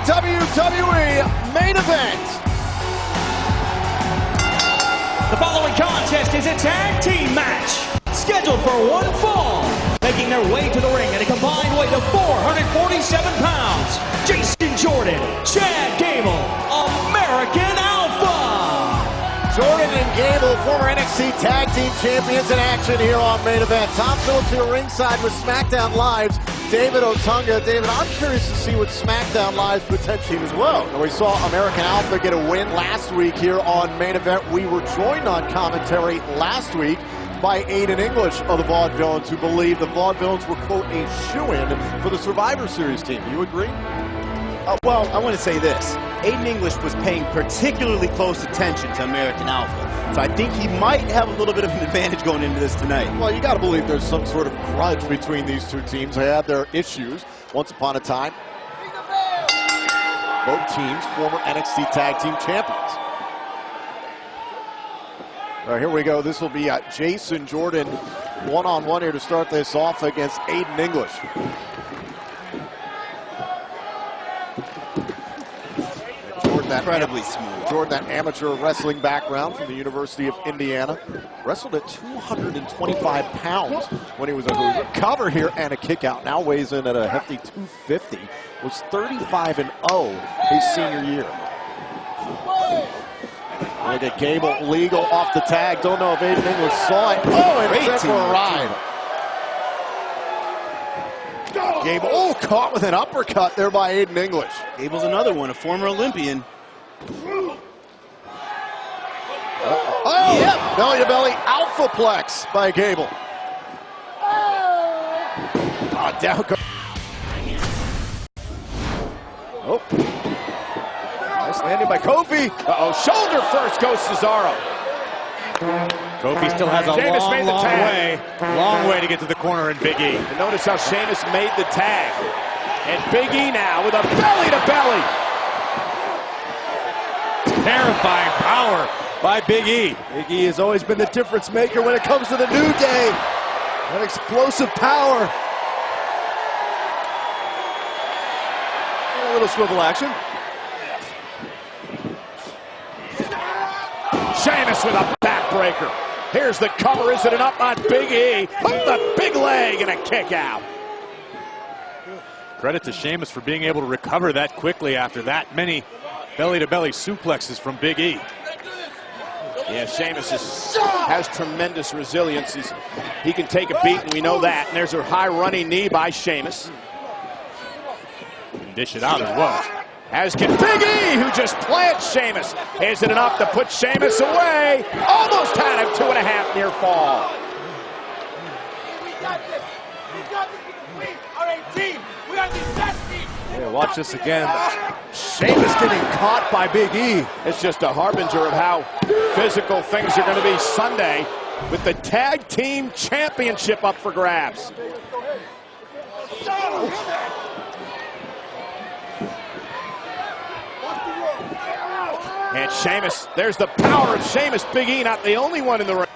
WWE main event. The following contest is a tag team match scheduled for one fall. Making their way to the ring at a combined weight of 447 pounds, Jason Jordan, Chad Gable, American Alpha. Jordan and Gable, former NXT Tag Team Champions, in action here on Main Event. Tom Phillips here ringside with SmackDown Live's David Otunga. David, I'm curious to see what SmackDown Live's potential as well. We saw American Alpha get a win last week here on Main Event. We were joined on commentary last week by Aiden English of the Vaudevillains, who believe the Vaudevillains were, quote, a shoo-in for the Survivor Series team. You agree? Well, I want to say this. Aiden English was paying particularly close attention to American Alpha. So I think he might have a little bit of an advantage going into this tonight. Well, you got to believe there's some sort of grudge between these two teams. They had their issues once upon a time. Both teams, former NXT Tag Team Champions. All right, here we go. This will be Jason Jordan one-on-one here to start this off against Aiden English. Incredibly smooth. Jordan, that amateur wrestling background from the University of Indiana. Wrestled at 225 pounds when he was a Hoover. Cover here and a kick out. Now weighs in at a hefty 250. Was 35-0 his senior year. Look at Gable, legal off the tag. Don't know if Aiden English saw it. Oh, and sent for a ride. Gable, oh, caught with an uppercut there by Aiden English. Gable's another one, a former Olympian. Oh, yep. Belly-to-belly alphaplex by Gable. Oh, down goes. Oh. Nice landing by Kofi. Uh-oh, shoulder first goes Cesaro. Kofi still has a long way to get to the corner in Big E. And notice how Sheamus made the tag. And Big E now with a belly-to-belly. Terrifying power by Big E. Big E has always been the difference maker when it comes to the New Day. That explosive power. And a little swivel action. Sheamus with a backbreaker. Here's the cover. Is it enough on Big E? With the big leg and a kick out. Credit to Sheamus for being able to recover that quickly after that many belly-to-belly suplexes from Big E. Yeah, Sheamus has tremendous resilience. He can take a beat, and we know that. And there's a high running knee by Sheamus. And dish it out as well. As can Big E, who just plants Sheamus. Is it enough to put Sheamus away? Almost had him, 2.5 near fall. Yeah, watch this again. Sheamus getting caught by Big E. It's just a harbinger of how physical things are going to be Sunday with the Tag Team Championship up for grabs. And Sheamus, there's the power of Sheamus. Big E not the only one in the ring.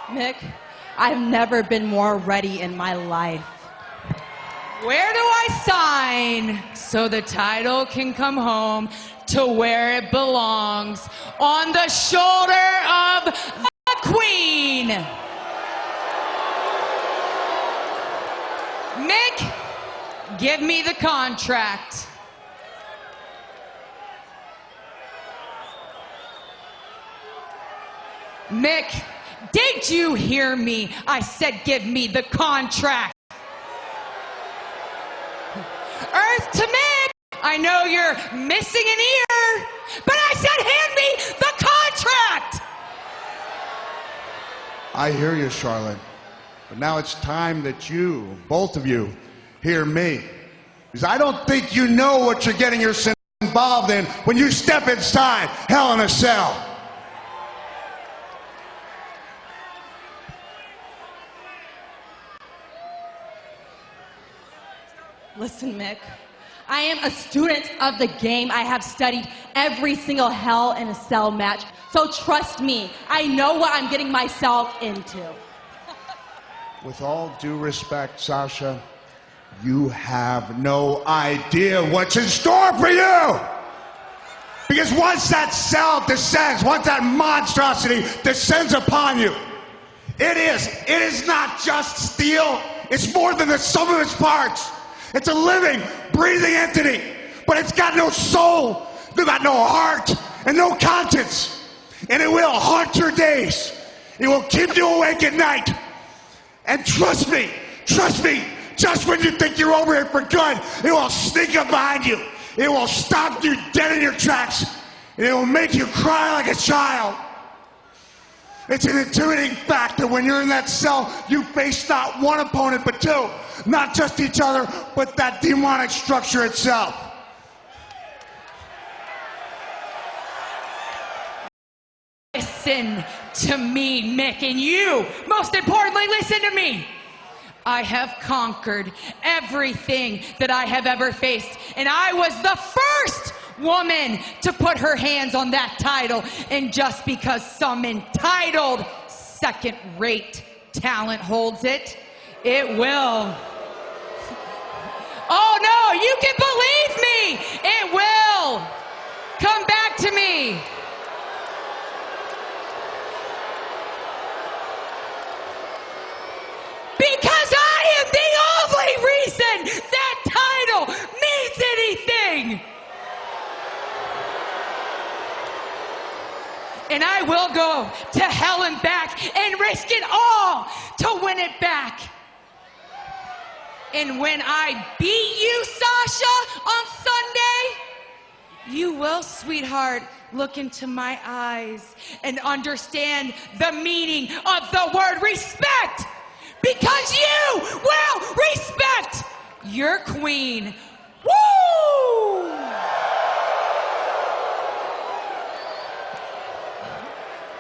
Mick, I've never been more ready in my life. Where do I sign so the title can come home to where it belongs? On the shoulder of the Queen. Mick, give me the contract. Mick, did you hear me? I said give me the contract. Earth to Mick, I know you're missing an ear, but I said hand me the contract. I hear you, Charlotte, but now it's time that you, both of you, hear me. Because I don't think you know what you're getting yourself involved in when you step inside Hell in a Cell. Listen, Mick, I am a student of the game. I have studied every single Hell in a Cell match. So trust me, I know what I'm getting myself into. With all due respect, Sasha, You have no idea what's in store for you. Because once that cell descends, once that monstrosity descends upon you, it is not just steel. It's more than the sum of its parts. It's a living, breathing entity, but it's got no soul, it's got no heart, and no conscience. And it will haunt your days. It will keep you awake at night. And trust me, just when you think you're over it for good, it will sneak up behind you. It will stop you dead in your tracks, and it will make you cry like a child. It's an intimidating fact that when you're in that cell, you face not one opponent, but two. Not just each other, but that demonic structure itself. Listen to me, Mick, and you, most importantly, listen to me. I have conquered everything that I have ever faced, and I was the first woman to put her hands on that title. And just because some entitled second-rate talent holds it, it will. Oh no, you can believe me, it will come back to me. Because I am the only reason that title means anything. And I will go to hell and back and risk it all to win it back. And when I beat you, Sasha, on Sunday, you will, sweetheart, look into my eyes and understand the meaning of the word respect. Because you will respect your queen. Woo!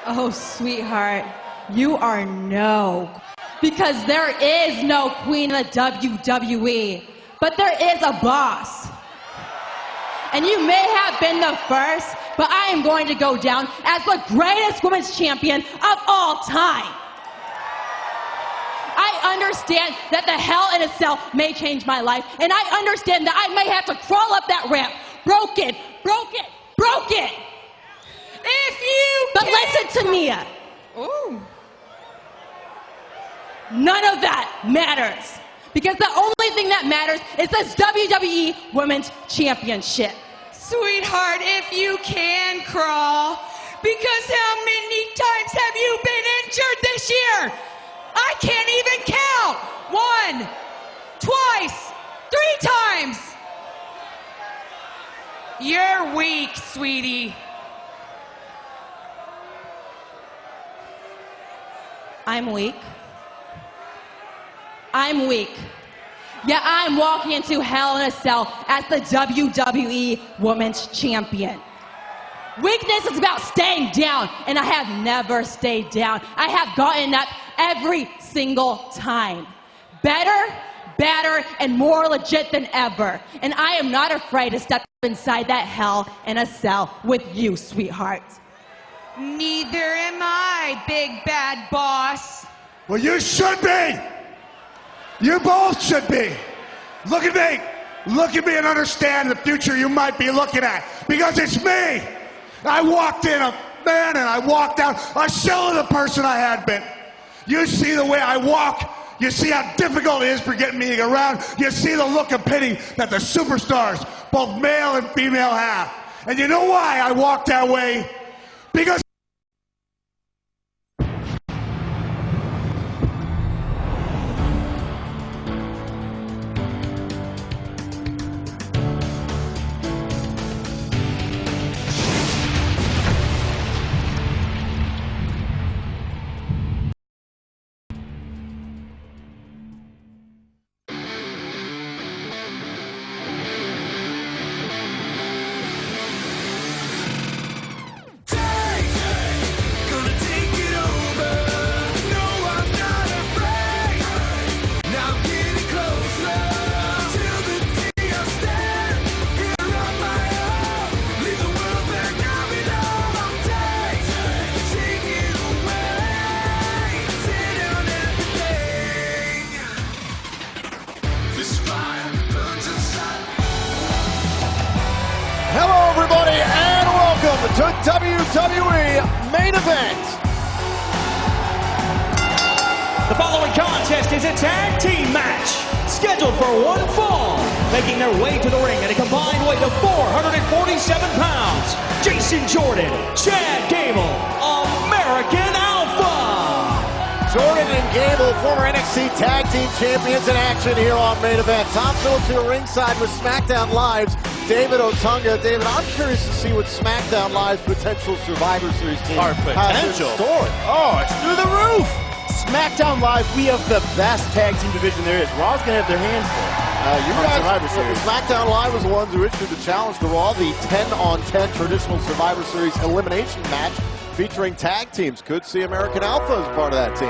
Oh, sweetheart, you are no. Because there is no queen in the WWE, but there is a boss. And you may have been the first, but I am going to go down as the greatest women's champion of all time. I understand that the hell in a cell may change my life, and I understand that I may have to crawl up that ramp, broken. But listen to me. Ooh. None of that matters, because the only thing that matters is this WWE Women's Championship. Sweetheart, if you can crawl, because how many times have you been injured this year? I can't even count. 1, twice, 3 times. You're weak, sweetie. I'm weak. Yeah, I'm walking into hell in a cell as the WWE Women's Champion. Weakness is about staying down, and I have never stayed down. I have gotten up every single time. Better, badder, and more legit than ever. And I am not afraid to step inside that hell in a cell with you, sweetheart. Neither am I, big bad boss. Well, you should be. You both should be. Look at me. Look at me and understand the future you might be looking at. Because it's me. I walked in a man and I walked out a shell of the person I had been. You see the way I walk. You see how difficult it is for getting me around. You see the look of pity that the superstars, both male and female, have. And you know why I walk that way? Because Take Main Event. The following contest is a tag team match scheduled for one fall. Making their way to the ring at a combined weight of 447 pounds, Jason Jordan, Chad Gable, American Alpha. Jordan and Gable, former NXT Tag Team Champions, in action here on Main Event. Tom Phillips here ringside with SmackDown Live's David Otunga. David, I'm curious to see what SmackDown Live's potential Survivor Series team has in store. Oh, it's through the roof. SmackDown Live, we have the best tag team division there is. Raw's going to have their hands full. You guys, Survivor Series. SmackDown Live was the ones who issued the challenge to Raw, the 10-on-10 traditional Survivor Series elimination match featuring tag teams. Could see American Alpha as part of that team.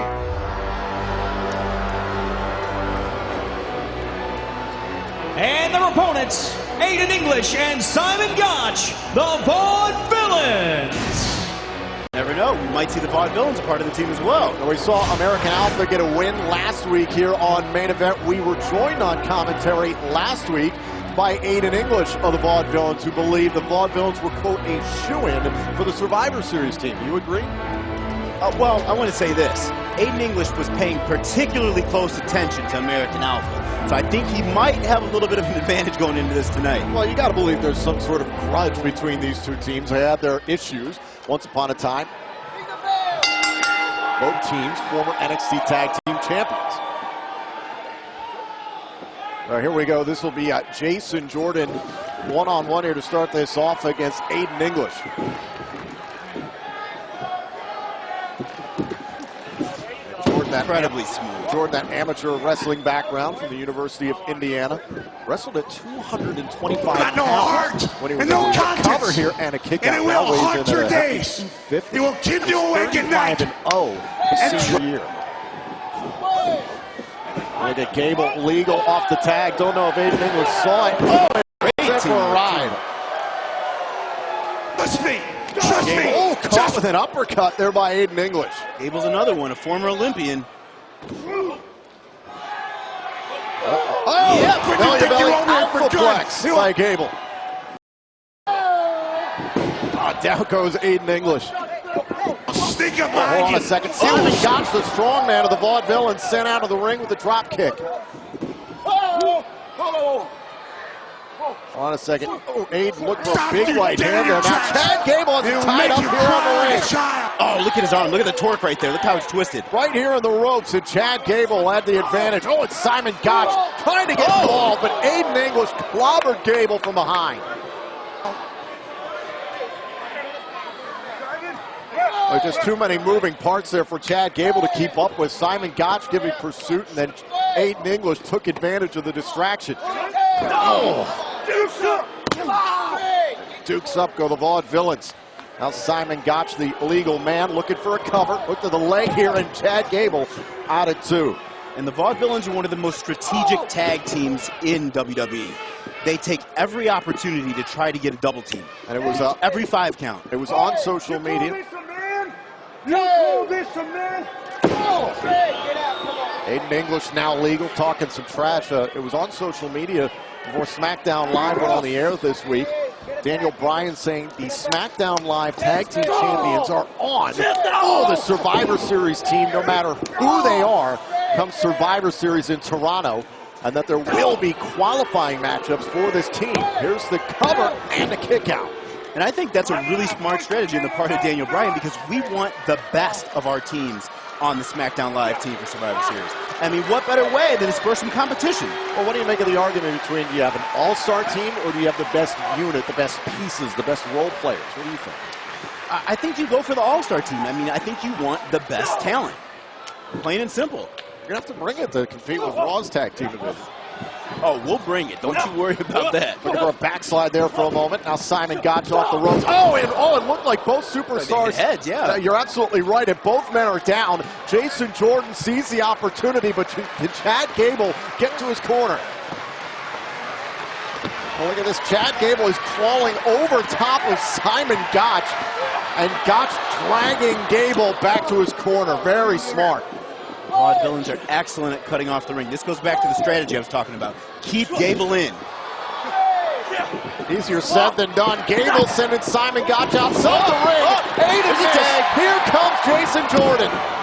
And their opponents, Aiden English and Simon Gotch, the Vaudevillains. Never know, we might see the Vaudevillains a part of the team as well. We saw American Alpha get a win last week here on Main Event. We were joined on commentary last week by Aiden English of the Vaudevillains, who believed the Vaudevillains were, quote, a shoo-in for the Survivor Series team. You agree? Well, I want to say this. Aiden English was paying particularly close attention to American Alpha. So I think he might have a little bit of an advantage going into this tonight. Well, you got to believe there's some sort of grudge between these two teams. They had their issues once upon a time. Both teams, former NXT Tag Team Champions. All right, here we go. This will be Jason Jordan one-on-one here to start this off against Aiden English. Jordan, that incredibly smooth. Jordan, that amateur wrestling background from the University of Indiana, wrestled at 225 Got no heart when he was and no able to contest. cover here and a kick And out. it will haunt your days. 250. It will keep you awake at night. 35-0 this senior year. Look at Gable, legal off the tag. Don't know if Aiden English saw it. Oh, it's for a ride. Trust me. Trust me. Oh, caught with an uppercut there by Aiden English. Gable's another one, a former Olympian. Oh, yeah, belly to belly alpha alphaplex by Gable. Down goes Aiden English. Sneak up Hold behind on you. a second. Simon Gotch, the strong man of the Vaudevillains, sent out of the ring with a drop kick. Hold on a second. Oh, Aiden looking for a big right hand there. Now Chad Gable is tied up here on the ring. Oh, look at his arm. Look at the torque right there. Look how it's twisted. Right here in the ropes, and Chad Gable had the advantage. Oh, it's Simon Gotch trying to get involved, but Aiden English clobbered Gable from behind. There's just too many moving parts there for Chad Gable to keep up with. Simon Gotch giving pursuit, and then Aiden English took advantage of the distraction. Oh. Dukes up go the Vaudevillains. Now Simon Gotch, the legal man, looking for a cover. Look to the leg here, and Chad Gable out at 2. And the Vaudevillains are one of the most strategic tag teams in WWE. They take every opportunity to try to get a double team. And it was every 5 count. It was on social media. Aiden English now legal, talking some trash. It was on social media before SmackDown Live went on the air this week. Daniel Bryan saying the SmackDown Live Tag Team Champions are on the Survivor Series team, no matter who they are, come Survivor Series in Toronto, and that there will be qualifying matchups for this team. Here's the cover and the kick out. And I think that's a really smart strategy on the part of Daniel Bryan, because we want the best of our teams on the SmackDown Live team for Survivor Series. I mean, what better way than to spur some competition? Well, what do you make of the argument between, do you have an all-star team, or do you have the best unit, the best pieces, the best role players? What do you think? I think you go for the all-star team. I mean, I think you want the best talent. Plain and simple. You're going to have to bring it to compete with Raw's tag team division. Oh, we'll bring it. Don't you worry about that. Looking for a backslide there for a moment. Now Simon Gotch off the ropes. It looked like both superstars. Heads, yeah. You're absolutely right. And both men are down. Jason Jordan sees the opportunity, but can Chad Gable get to his corner? Well, look at this. Chad Gable is crawling over top of Simon Gotch, and Gotch dragging Gable back to his corner. Very smart. Vaudevillains are excellent at cutting off the ring. This goes back to the strategy I was talking about. Keep Gable in. Easier said than done. Gable sending Simon Gotch outside the ring. 8 of the tag. Here comes Jason Jordan.